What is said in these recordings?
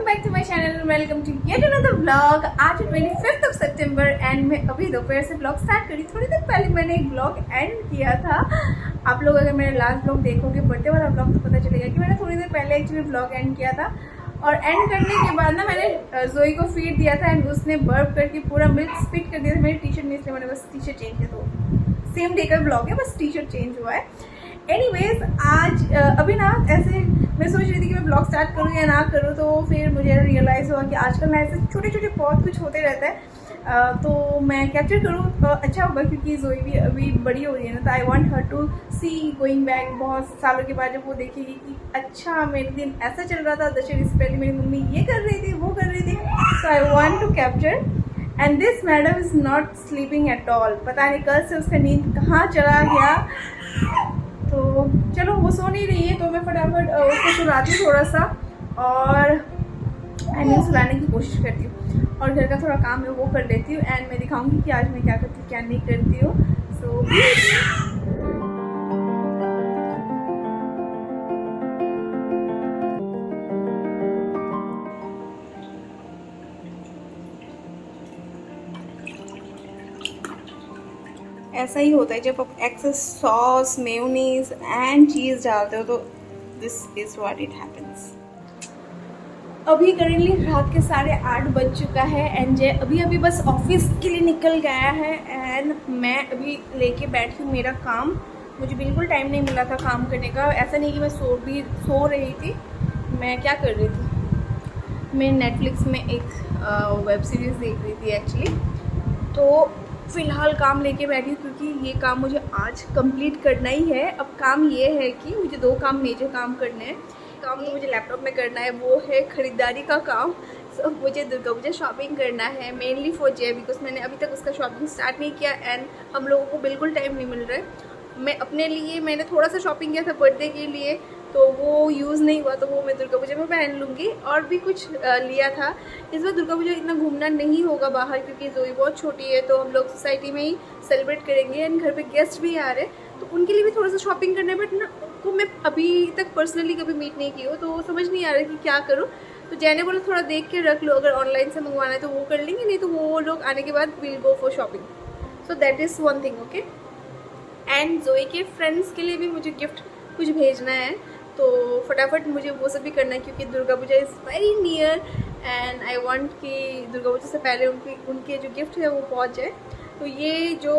Back to my channel, welcome to yet another vlog. आज 25 सितंबर and मैं अभी दोपहर से ब्लॉग स्टार्ट करी। थोड़ी देर पहले मैंने एक ब्लॉग एंड किया था। आप लोग अगर मेरा लास्ट ब्लॉग देखोगे, बर्थडे वाला ब्लॉग, तो पता चलेगा कि मैंने थोड़ी देर पहले एक्चुअली ब्लॉग एंड किया था। और एंड करने के बाद ना मैंने जोई को फीड दिया था एंड उसने बर्प करके पूरा मिल्क स्पिट कर दिया था मेरी टी शर्ट में, इसलिए मैंने बस टी शर्ट चेंज किया। तो सेम डे का ब्लॉग है, बस टी शर्ट चेंज हुआ है। एनीवेज आज अभी ना ऐसे मैं सोच रही थी कि मैं ब्लॉग स्टार्ट करूँ या ना करूँ, तो फिर मुझे रियलाइज़ हुआ कि आजकल ना ऐसे छोटे छोटे बहुत कुछ होते रहता है। तो मैं कैप्चर करूँ तो अच्छा होगा, क्योंकि जोई भी अभी बड़ी हो रही है ना, तो I want her to see going back. बहुत सालों के बाद जब वो देखेगी कि अच्छा मेरे दिन ऐसा चल रहा था, दशहरे से पहले मेरी मम्मी ये कर रही थी, वो कर रही थी। So I want to capture. And this madam is not sleeping at all. पता नहीं कल से उसका नींद कहाँ चला गया। तो चलो, वो सो नहीं रही है तो मैं फटाफट उसको सुलाती हूँ थोड़ा सा, और एंड सुलाने की कोशिश करती हूँ, और घर का थोड़ा काम है वो कर लेती हूँ। एंड मैं दिखाऊंगी कि आज मैं क्या करती हूँ क्या नहीं करती हूँ। सो ऐसा ही होता है जब आप excess sauce, mayonnaise and cheese डालते हो, तो this is what it happens. अभी करेंटली रात के 8:30 बज चुका है एंड जय अभी अभी बस ऑफिस के लिए निकल गया है। एंड मैं अभी लेके बैठी हूँ मेरा काम। मुझे बिल्कुल टाइम नहीं मिला था काम करने का। ऐसा नहीं कि मैं सो रही थी। मैं क्या कर रही थी, मैं नेटफ्लिक्स में एक वेब सीरीज़ देख रही थी एक्चुअली। तो फ़िलहाल काम लेके बैठी हूँ, क्योंकि ये काम मुझे आज कंप्लीट करना ही है। अब काम ये है कि मुझे 2 काम मेजर काम करने हैं। काम तो मुझे लैपटॉप में करना है, वो है ख़रीदारी का काम। सो मुझे दुर्गा पूजा शॉपिंग करना है, मेनली फॉर जय, बिकॉज मैंने अभी तक उसका शॉपिंग स्टार्ट नहीं किया एंड हम लोगों को बिल्कुल टाइम नहीं मिल रहा है। मैं अपने लिए मैंने थोड़ा सा शॉपिंग किया था बर्थडे के लिए, तो वो यूज़ नहीं हुआ, तो वो मैं दुर्गा पूजा में पहन लूँगी। और भी कुछ लिया था। इस बार दुर्गा पूजा इतना घूमना नहीं होगा बाहर, क्योंकि जोई बहुत छोटी है, तो हम लोग सोसाइटी में ही सेलिब्रेट करेंगे एंड घर पे गेस्ट भी आ रहे हैं, तो उनके लिए भी थोड़ा सा शॉपिंग करना है। बट ना उनको मैं अभी तक पर्सनली कभी मीट नहीं की हो, तो समझ नहीं आ रहा कि क्या करूँ। तो जैने बोला थोड़ा देख के रख लो, अगर ऑनलाइन से मंगवाना है तो वो कर लेंगे, नहीं तो वो लोग आने के बाद will go for shopping. So that is one thing, okay. And जोई के फ्रेंड्स के लिए भी मुझे गिफ्ट कुछ भेजना है, तो फटाफट मुझे वो सब भी करना है, क्योंकि Durga Puja is very near and I want कि दुर्गा पूजा से पहले उनके जो गिफ्ट है वो पहुंच जाए। तो ये जो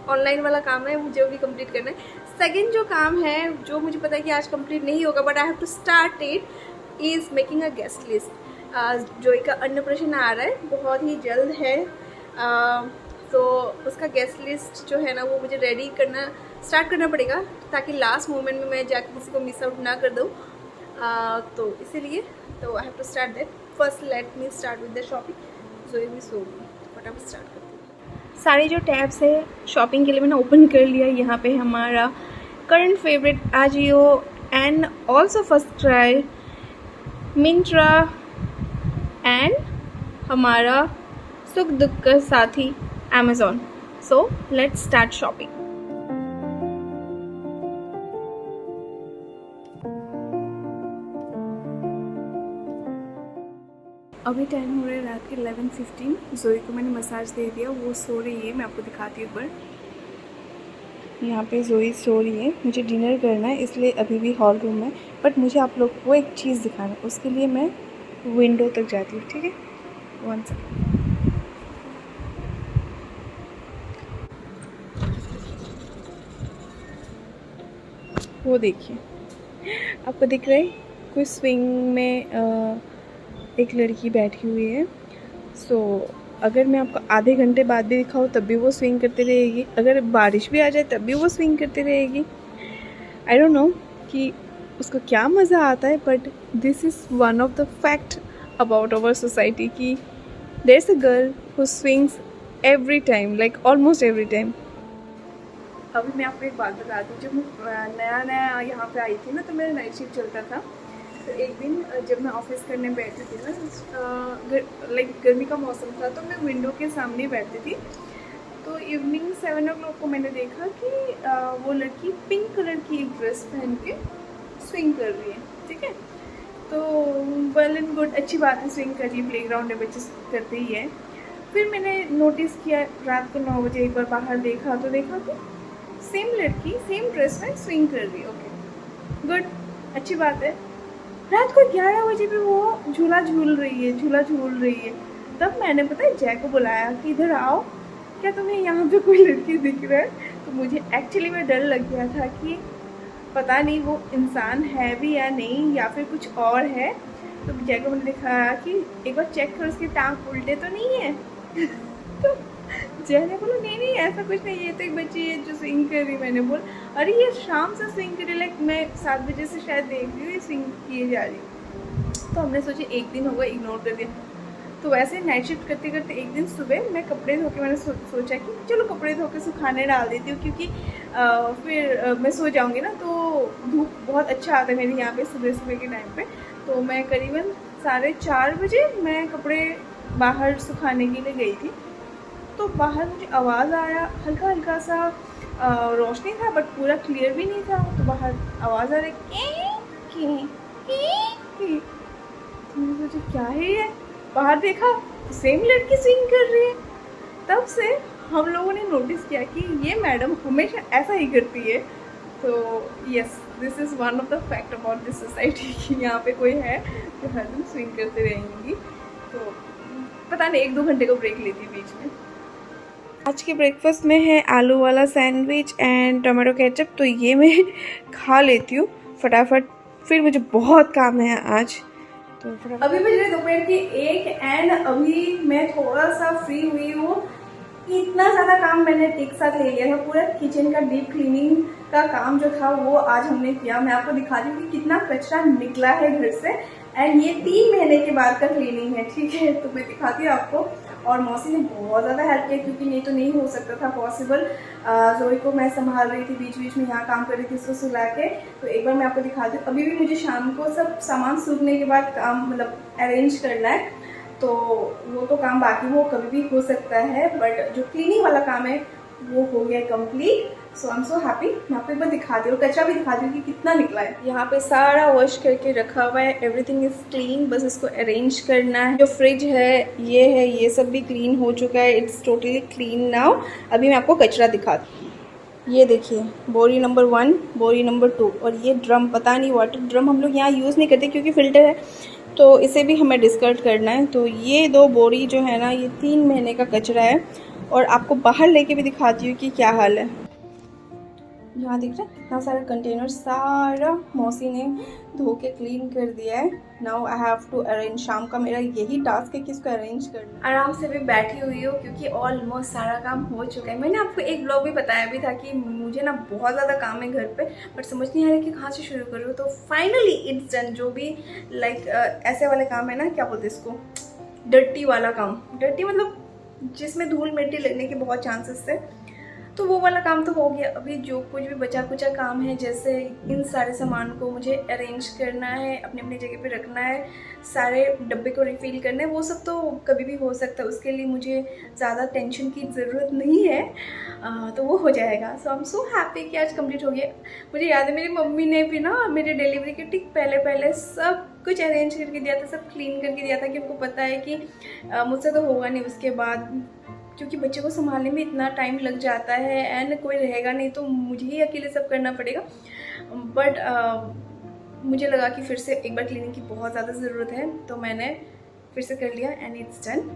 ऑनलाइन वाला काम है मुझे वो भी कंप्लीट करना है। सेकंड जो काम है, जो मुझे पता है कि आज कंप्लीट नहीं होगा, but I have to start it, is making a guest list. Joi का अन्नप्राशन आ रहा है, बहुत ही जल्द है। तो उसका गेस्ट लिस्ट जो है ना, वो मुझे रेडी करना स्टार्ट करना पड़ेगा, ताकि लास्ट मोमेंट में मैं जाकर किसी को मिस आउट ना कर दूँ। तो इसीलिए तो I have to start that. First let me start with the shopping. Joi भी सो गई, फटाफट स्टार्ट करती हूँ। सारे जो टैब्स है शॉपिंग के लिए मैंने ओपन कर लिया। यहाँ पे हमारा current favourite Ajio and also first cry, Myntra and हमारा सुख दुख का साथी Amazon. So let's start shopping. अभी टाइम हो रहा है रात के 11:15। जोई को मैंने मसाज दे दिया, वो सो रही है। मैं आपको दिखाती हूँ। पर यहाँ पे जोई सो रही है। मुझे डिनर करना है, इसलिए अभी भी हॉल रूम है। बट मुझे आप लोग को एक चीज़ दिखाना है, उसके लिए मैं विंडो तक जाती हूँ, ठीक है। One second. वो देखिए, आपको दिख रहा है कोई स्विंग में एक लड़की बैठी हुई है। सो अगर मैं आपको आधे घंटे बाद भी दिखाऊँ तब भी वो स्विंग करती रहेगी। अगर बारिश भी आ जाए तब भी वो स्विंग करती रहेगी। आई डोंट नो कि उसको क्या मज़ा आता है, but this is one of the fact about our society कि there is a girl who swings every time, like almost every time. अभी मैं आपको एक बात बता दूँ, जब मैं नया यहाँ पे आई थी ना, तो मेरा नाइट शिफ्ट चलता था। तो एक दिन जब मैं ऑफिस करने बैठी थी ना, लाइक गर्मी का मौसम था, तो मैं विंडो के सामने बैठती थी। तो इवनिंग 7 o'clock को मैंने देखा कि वो लड़की पिंक कलर की एक ड्रेस पहन के स्विंग कर रही है, ठीक है। तो वेल एंड गुड, अच्छी बात है, स्विंग करिए, प्लेग्राउंड है, बच्चे करते ही है। फिर मैंने नोटिस किया रात को 9 बजे एक बार बाहर देखा तो सेम लड़की सेम ड्रेस में स्विंग कर रही है। ओके गुड, अच्छी बात है। रात को 11 बजे भी वो झूला झूल रही है। तब मैंने पता है जय को बुलाया कि इधर आओ, क्या तुम्हें यहाँ पे कोई लड़की दिख रहा है? तो मुझे एक्चुअली में डर लग गया था कि पता नहीं वो इंसान है भी या नहीं, या फिर कुछ और है। तो जय को मैंने दिखाया कि एक बार चेक कर, उसके टांग उल्टे तो नहीं है। तो जय ने बोला नहीं ऐसा कुछ नहीं, ये तो एक बच्ची है जो स्विंग कर रही। मैंने बोला अरे ये शाम से स्विंग कर रही, लाइक मैं 7 बजे से शायद देख रही हूँ ये स्विंग किए जा रही। तो हमने सोचे एक दिन होगा, इग्नोर कर दिया। तो वैसे नाइट शिफ्ट करते करते एक दिन सुबह मैं कपड़े धो के मैंने सोचा कि चलो कपड़े धो के सुखाने डाल देती हूँ, क्योंकि फिर मैं सो जाऊँगी ना तो धूप बहुत अच्छा आता है मेरे यहाँ पे सुबह के टाइम पे। तो मैं करीबन 4:30 बजे मैं कपड़े बाहर सुखाने के लिए गई थी। तो बाहर मुझे आवाज़ आया, हल्का हल्का सा रोशनी था बट पूरा क्लियर भी नहीं था। तो बाहर आवाज़ आ रही की। तो मैंने सोचा क्या है ये, बाहर देखा तो सेम लड़की स्विंग कर रही है। तब से हम लोगों ने नोटिस किया कि ये मैडम हमेशा ऐसा ही करती है। तो yes, this is one of the fact about this society कि यहाँ पे कोई है जो हर दिन स्विंग करते रहेंगी। तो पता नहीं 1-2 घंटे को ब्रेक लेती बीच में। आज के ब्रेकफास्ट में है आलू वाला सैंडविच एंड टमाटो केचप, तो ये मैं खा लेती हूँ फटाफट, फिर मुझे बहुत काम है आज। तो अभी बज रहे दोपहर के 1 एंड अभी मैं थोड़ा सा फ्री हुई हूँ। इतना ज़्यादा काम मैंने एक साथ ले लिया था, पूरा किचन का डीप क्लीनिंग का काम जो था वो आज हमने किया। मैं आपको दिखा दी कि कितना कचरा निकला है घर से, एंड ये 3 महीने के बाद का क्लीनिंग है, ठीक है। तो मैं दिखाती हूँ आपको। और मौसी ने बहुत ज़्यादा हेल्प किया, क्योंकि नहीं तो नहीं हो सकता था पॉसिबल। जोई को मैं संभाल रही थी, बीच बीच में यहाँ काम कर रही थी उसको सुला के। तो एक बार मैं आपको दिखा दूँ, अभी भी मुझे शाम को सब सामान सूखने के बाद काम मतलब अरेंज करना है। तो वो तो काम बाकी वो कभी भी हो सकता है, बट जो क्लीनिंग वाला काम है वो हो गया complete. So I am so happy. मैं आपको एक बार दिखा दी हूँ, कचरा भी दिखा दी कि कितना निकला है। यहाँ पे सारा वॉश करके रखा हुआ है, एवरीथिंग इज क्लीन, बस इसको अरेंज करना है। जो फ्रिज है ये सब भी क्लीन हो चुका है, इट्स टोटली क्लीन नाउ। अभी मैं आपको कचरा दिखाती हूँ। ये देखिए, बोरी नंबर 1, बोरी नंबर 2, और ये ड्रम, पता नहीं वाटर ड्रम हम लोग यहाँ यूज़ नहीं करते क्योंकि फ़िल्टर है, तो इसे भी हमें डिस्कार्ड करना है। तो ये 2 बोरी जो है ना, ये 3 महीने का कचरा है। और आपको बाहर लेके भी दिखाती हूँ कि क्या हाल है। यहाँ दिख रहा है कितना सारा कंटेनर, सारा मौसी ने धो के क्लीन कर दिया है। Now I have to arrange, शाम का मेरा यही टास्क है कि इसको अरेंज करना। आराम से भी बैठी हुई हूँ क्योंकि ऑलमोस्ट सारा काम हो चुका है। मैंने आपको एक ब्लॉग भी बताया भी था कि मुझे ना बहुत ज़्यादा काम है घर पे, बट समझ नहीं आ रहा कि कहाँ से शुरू करूँ। तो फाइनली इट्स डन। जो भी लाइक ऐसे वाले काम है ना, क्या बोलते हैं इसको, डर्टी वाला काम। डर्टी मतलब जिसमें धूल मिट्टी लगने के बहुत चांसेस थे, तो वो वाला काम तो हो गया। अभी जो कुछ भी बचा कुचा काम है, जैसे इन सारे सामान को मुझे अरेंज करना है, अपनी अपनी जगह पे रखना है, सारे डब्बे को रिफ़िल करना है, वो सब तो कभी भी हो सकता है, उसके लिए मुझे ज़्यादा टेंशन की ज़रूरत नहीं है। तो वो हो जाएगा। सो आई एम सो हैप्पी कि आज कंप्लीट हो गया। मुझे याद है मेरी मम्मी ने भी ना मेरे डिलीवरी के ठीक पहले सब कुछ अरेंज करके दिया था, सब क्लीन करके दिया था, कि उनको पता है कि मुझसे तो होगा नहीं उसके बाद, क्योंकि बच्चे को संभालने में इतना टाइम लग जाता है एंड कोई रहेगा नहीं, तो मुझे ही अकेले सब करना पड़ेगा। बट मुझे लगा कि फिर से एक बार क्लीनिंग की बहुत ज़्यादा ज़रूरत है, तो मैंने फिर से कर लिया एंड इट्स डन।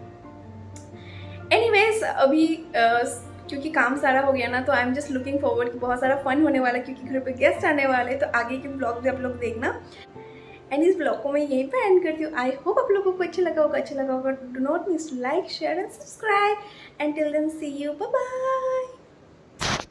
एनीवेज, अभी क्योंकि काम सारा हो गया ना, तो I am just looking forward कि बहुत सारा फन होने वाला है, क्योंकि घर पे गेस्ट आने वाले, तो आगे के ब्लॉग भी आप लोग देखना। एंड इस ब्लॉग को मैं यहीं पर एंड करती हूँ। आई होप आप लोगों को अच्छा लगा होगा। Do not miss to like, share and subscribe, and till then see you, bye bye.